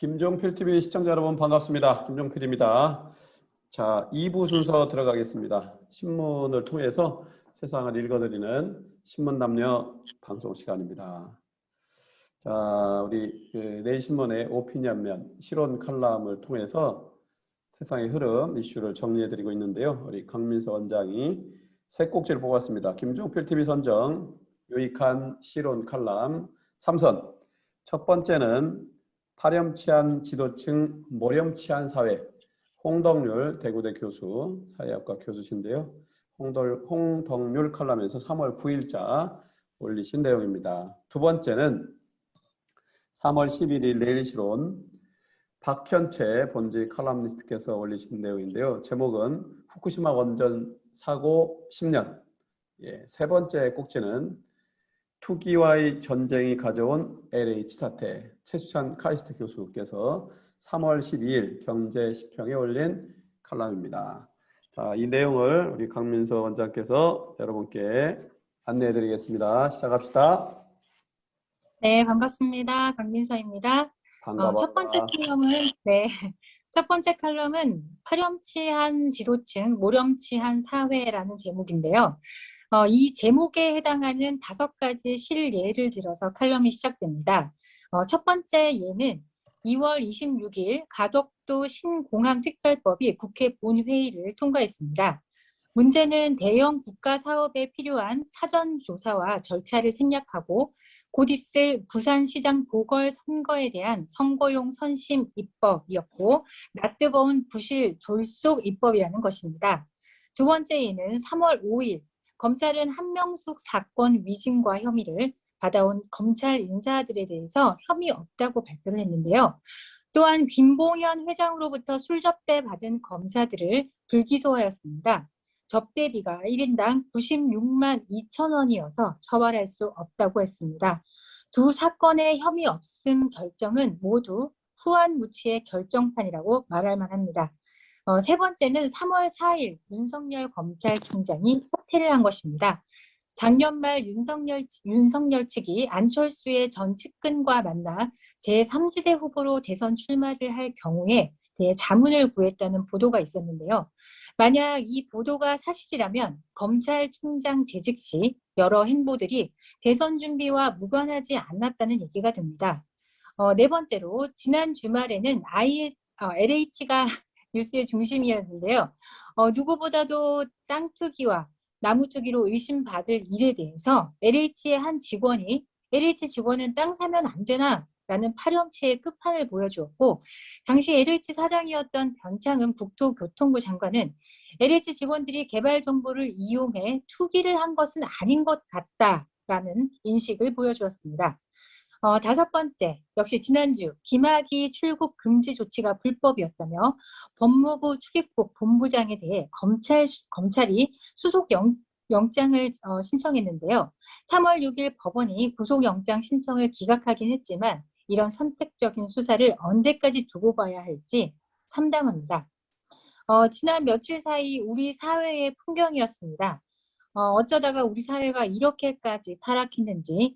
김종필 TV 시청자 여러분 반갑습니다. 김종필입니다. 자, 2부 순서 들어가겠습니다. 신문을 통해서 세상을 읽어드리는 신문남녀 방송 시간입니다. 자, 우리 내일신문의 오피니언면 실온 칼럼을 통해서 세상의 흐름, 이슈를 정리해드리고 있는데요. 우리 강민서 원장이 세 꼭지를 뽑았습니다. 김종필 TV 선정 유익한 실온 칼럼 3선. 첫 번째는 파렴치한 지도층, 모렴치한 사회. 홍덕률 대구대 교수, 사회학과 교수신데요. 홍덕률 칼럼에서 3월 9일자 올리신 내용입니다. 두 번째는 3월 11일 내일실온 박현채 본지 칼럼니스트께서 올리신 내용인데요. 제목은 후쿠시마 원전 사고 10년. 세 번째 꼭지는 투기와의 전쟁이 가져온 LH 사태. 최수찬 카이스트 교수께서 3월 12일 경제시평에 올린 칼럼입니다. 자, 이 내용을 우리 강민서 원장께서 여러분께 안내해 드리겠습니다. 시작합시다. 네, 반갑습니다. 강민서입니다. 반가워요. 첫 번째 칼럼은 파렴치한 지도층, 모렴치한 사회라는 제목인데요. 이 제목에 해당하는 5가지 실예를 들어서 칼럼이 시작됩니다. 첫 번째 예는 2월 26일 가덕도 신공항특별법이 국회 본회의를 통과했습니다. 문제는 대형 국가 사업에 필요한 사전 조사와 절차를 생략하고 곧 있을 부산시장 보궐선거에 대한 선거용 선심 입법이었고 낯뜨거운 부실 졸속 입법이라는 것입니다. 두 번째 예는 3월 5일 검찰은 한명숙 사건 위증과 혐의를 받아온 검찰 인사들에 대해서 혐의 없다고 발표를 했는데요. 또한 김봉현 회장으로부터 술접대 받은 검사들을 불기소하였습니다. 접대비가 1인당 96만 2천 원이어서 처벌할 수 없다고 했습니다. 두 사건의 혐의 없음 결정은 모두 후한무치의 결정판이라고 말할 만합니다. 세 번째는 3월 4일 윤석열 검찰총장이 사퇴를 한 것입니다. 작년 말 윤석열 측이 안철수의 전 측근과 만나 제3지대 후보로 대선 출마를 할 경우에 대해 자문을 구했다는 보도가 있었는데요. 만약 이 보도가 사실이라면 검찰총장 재직 시 여러 행보들이 대선 준비와 무관하지 않았다는 얘기가 됩니다. 네 번째로 지난 주말에는 LH가 뉴스의 중심이었는데요. 누구보다도 땅 투기와 나무 투기로 의심받을 일에 대해서 LH의 한 직원이 LH 직원은 땅 사면 안 되나? 라는 파렴치의 끝판을 보여주었고 당시 LH 사장이었던 변창흠 국토교통부 장관은 LH 직원들이 개발 정보를 이용해 투기를 한 것은 아닌 것 같다라는 인식을 보여주었습니다. 다섯 번째, 역시 지난주 김학의 출국 금지 조치가 불법이었다며 법무부 출입국 본부장에 대해 검찰이 수속 영장을 신청했는데요. 3월 6일 법원이 구속영장 신청을 기각하긴 했지만 이런 선택적인 수사를 언제까지 두고 봐야 할지 참담합니다. 지난 며칠 사이 우리 사회의 풍경이었습니다. 어쩌다가 우리 사회가 이렇게까지 타락했는지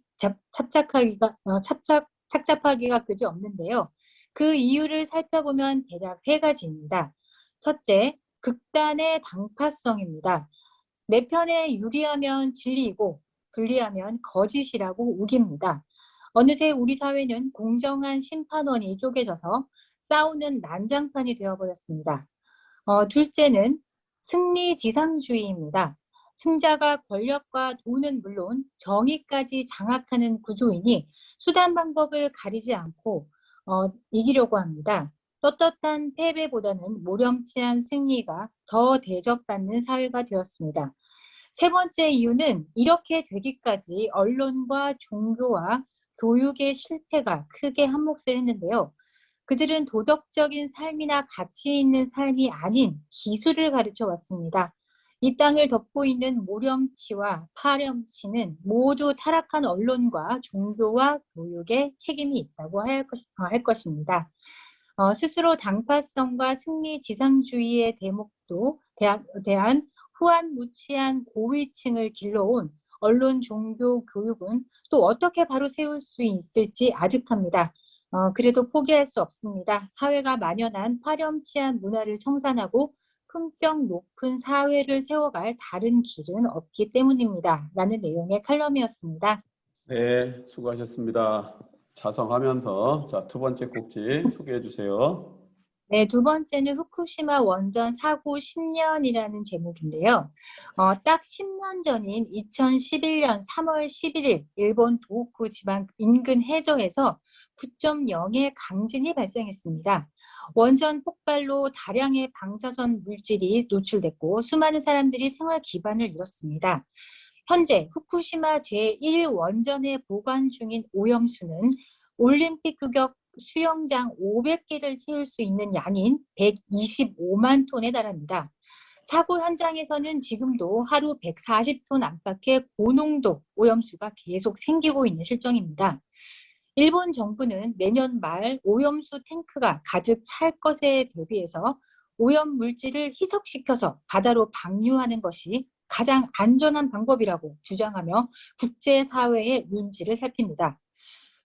착잡하기가 그지없는데요. 그 이유를 살펴보면 대략 3가지입니다. 첫째, 극단의 당파성입니다. 내 편에 유리하면 진리이고 불리하면 거짓이라고 우깁니다. 어느새 우리 사회는 공정한 심판원이 쪼개져서 싸우는 난장판이 되어버렸습니다. 둘째는 승리지상주의입니다. 승자가 권력과 돈은 물론 정의까지 장악하는 구조이니 수단 방법을 가리지 않고 이기려고 합니다. 떳떳한 패배보다는 모렴치한 승리가 더 대접받는 사회가 되었습니다. 세 번째 이유는 이렇게 되기까지 언론과 종교와 교육의 실패가 크게 한몫을 했는데요. 그들은 도덕적인 삶이나 가치 있는 삶이 아닌 기술을 가르쳐 왔습니다. 이 땅을 덮고 있는 모렴치와 파렴치는 모두 타락한 언론과 종교와 교육에 책임이 있다고 할 것입니다. 스스로 당파성과 승리지상주의의 대목도 대한 후한무치한 고위층을 길러온 언론, 종교, 교육은 또 어떻게 바로 세울 수 있을지 아득합니다. 그래도 포기할 수 없습니다. 사회가 만연한 파렴치한 문화를 청산하고 품격 높은 사회를 세워갈 다른 길은 없기 때문입니다. 라는 내용의 칼럼이었습니다. 네, 수고하셨습니다. 자성하면서 자, 두 번째 꼭지 소개해 주세요. 네, 두 번째는 후쿠시마 원전 사고 10년이라는 제목인데요. 딱 10년 전인 2011년 3월 11일 일본 도호쿠 지방 인근 해저에서 9.0의 강진이 발생했습니다. 원전 폭발로 다량의 방사선 물질이 노출됐고 수많은 사람들이 생활 기반을 잃었습니다. 현재 후쿠시마 제1원전에 보관 중인 오염수는 올림픽 규격 수영장 500개를 채울 수 있는 양인 125만 톤에 달합니다. 사고 현장에서는 지금도 하루 140톤 안팎의 고농도 오염수가 계속 생기고 있는 실정입니다. 일본 정부는 내년 말 오염수 탱크가 가득 찰 것에 대비해서 오염 물질을 희석시켜서 바다로 방류하는 것이 가장 안전한 방법이라고 주장하며 국제사회의 눈치를 살핍니다.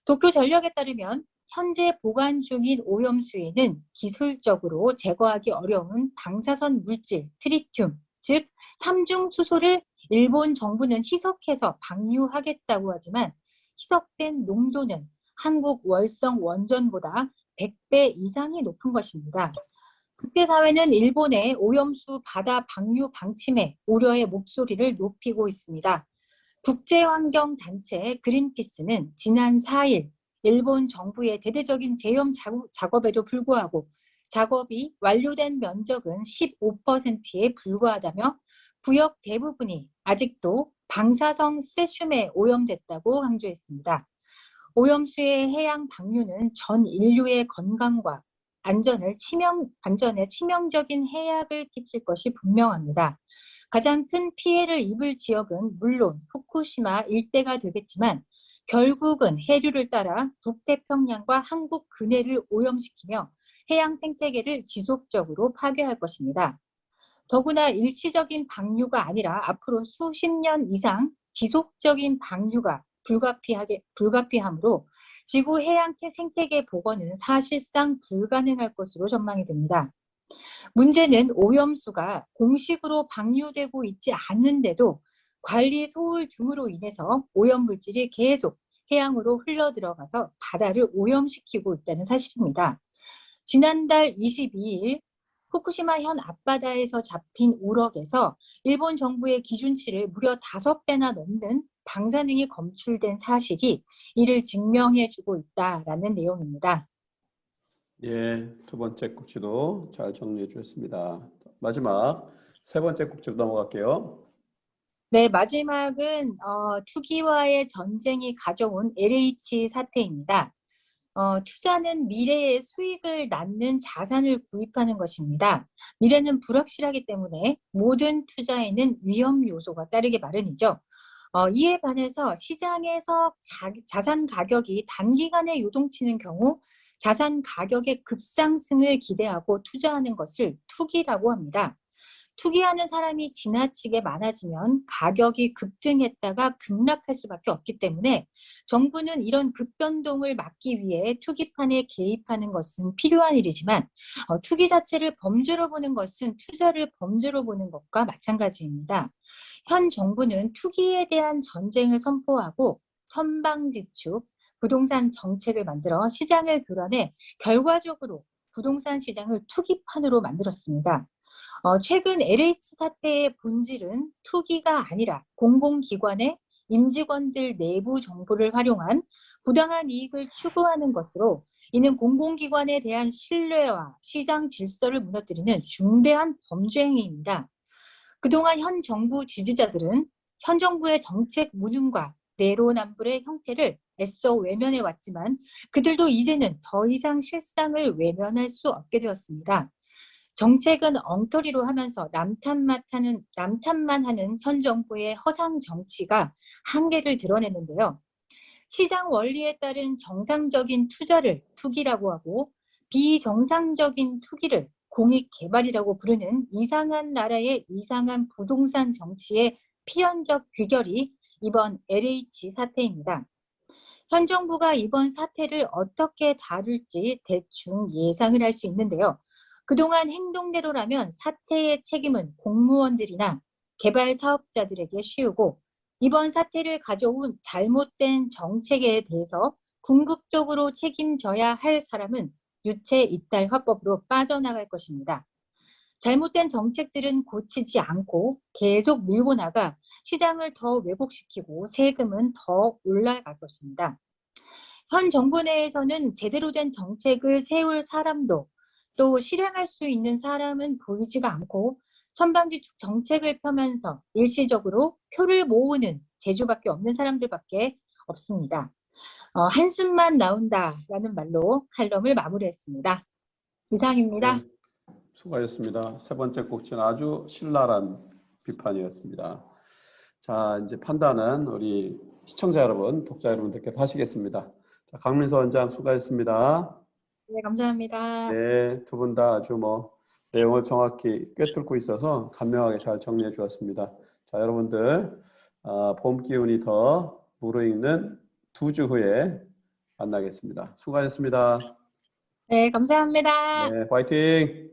도쿄전력에 따르면 현재 보관 중인 오염수에는 기술적으로 제거하기 어려운 방사선 물질 트리튬, 즉 삼중수소를 일본 정부는 희석해서 방류하겠다고 하지만 희석된 농도는 한국 월성 원전보다 100배 이상이 높은 것입니다. 국제사회는 일본의 오염수 바다 방류 방침에 우려의 목소리를 높이고 있습니다. 국제환경단체 그린피스는 지난 4일 일본 정부의 대대적인 재염 작업에도 불구하고 작업이 완료된 면적은 15%에 불과하다며 구역 대부분이 아직도 방사성 세슘에 오염됐다고 강조했습니다. 오염수의 해양 방류는 전 인류의 건강과 안전에 치명적인 해악을 끼칠 것이 분명합니다. 가장 큰 피해를 입을 지역은 물론 후쿠시마 일대가 되겠지만 결국은 해류를 따라 북태평양과 한국 근해를 오염시키며 해양 생태계를 지속적으로 파괴할 것입니다. 더구나 일시적인 방류가 아니라 앞으로 수십 년 이상 지속적인 방류가 불가피하므로 지구 해양 생태계 복원은 사실상 불가능할 것으로 전망이 됩니다. 문제는 오염수가 공식으로 방류되고 있지 않는데도 관리 소홀 등으로 인해서 오염물질이 계속 해양으로 흘러들어가서 바다를 오염시키고 있다는 사실입니다. 지난달 22일 후쿠시마 현 앞바다에서 잡힌 우럭에서 일본 정부의 기준치를 무려 5배나 넘는 방사능이 검출된 사실이 이를 증명해주고 있다라는 내용입니다. 예, 두 번째 꼭지도 잘 정리해 주셨습니다. 마지막 세 번째 꼭지로 넘어갈게요. 네, 마지막은 투기와의 전쟁이 가져온 LH 사태입니다. 투자는 미래의 수익을 낳는 자산을 구입하는 것입니다. 미래는 불확실하기 때문에 모든 투자에는 위험 요소가 따르기 마련이죠. 이에 반해서 시장에서 자산 가격이 단기간에 요동치는 경우 자산 가격의 급상승을 기대하고 투자하는 것을 투기라고 합니다. 투기하는 사람이 지나치게 많아지면 가격이 급등했다가 급락할 수밖에 없기 때문에 정부는 이런 급변동을 막기 위해 투기판에 개입하는 것은 필요한 일이지만 투기 자체를 범죄로 보는 것은 투자를 범죄로 보는 것과 마찬가지입니다. 현 정부는 투기에 대한 전쟁을 선포하고 선방지축, 부동산 정책을 만들어 시장을 교란해 결과적으로 부동산 시장을 투기판으로 만들었습니다. 최근 LH 사태의 본질은 투기가 아니라 공공기관의 임직원들 내부 정보를 활용한 부당한 이익을 추구하는 것으로 이는 공공기관에 대한 신뢰와 시장 질서를 무너뜨리는 중대한 범죄 행위입니다. 그동안 현 정부 지지자들은 현 정부의 정책 무능과 내로남불의 형태를 애써 외면해 왔지만 그들도 이제는 더 이상 실상을 외면할 수 없게 되었습니다. 정책은 엉터리로 하면서 남탓만 하는 현 정부의 허상 정치가 한계를 드러내는데요. 시장 원리에 따른 정상적인 투자를 투기라고 하고 비정상적인 투기를 공익 개발이라고 부르는 이상한 나라의 이상한 부동산 정치의 필연적 귀결이 이번 LH 사태입니다. 현 정부가 이번 사태를 어떻게 다룰지 대충 예상을 할 수 있는데요. 그동안 행동대로라면 사태의 책임은 공무원들이나 개발 사업자들에게 쉬우고 이번 사태를 가져온 잘못된 정책에 대해서 궁극적으로 책임져야 할 사람은 유체 이탈 화법으로 빠져나갈 것입니다. 잘못된 정책들은 고치지 않고 계속 밀고 나가 시장을 더 왜곡시키고 세금은 더 올라갈 것입니다. 현 정부 내에서는 제대로 된 정책을 세울 사람도 또 실행할 수 있는 사람은 보이지가 않고 천방지축 정책을 펴면서 일시적으로 표를 모으는 재주밖에 없는 사람들밖에 없습니다. 한숨만 나온다라는 말로 칼럼을 마무리했습니다. 이상입니다. 네, 수고하셨습니다. 세 번째 꼭지는 아주 신랄한 비판이었습니다. 자, 이제 판단은 우리 시청자 여러분, 독자 여러분들께서 하시겠습니다. 자, 강민서 원장 수고하셨습니다. 네, 감사합니다. 네, 두 분 다 아주 내용을 정확히 꿰뚫고 있어서 간명하게 잘 정리해 주었습니다. 자, 여러분들 봄 기운이 더 무르익는 2주 후에 만나겠습니다. 수고하셨습니다. 네, 감사합니다. 네, 화이팅!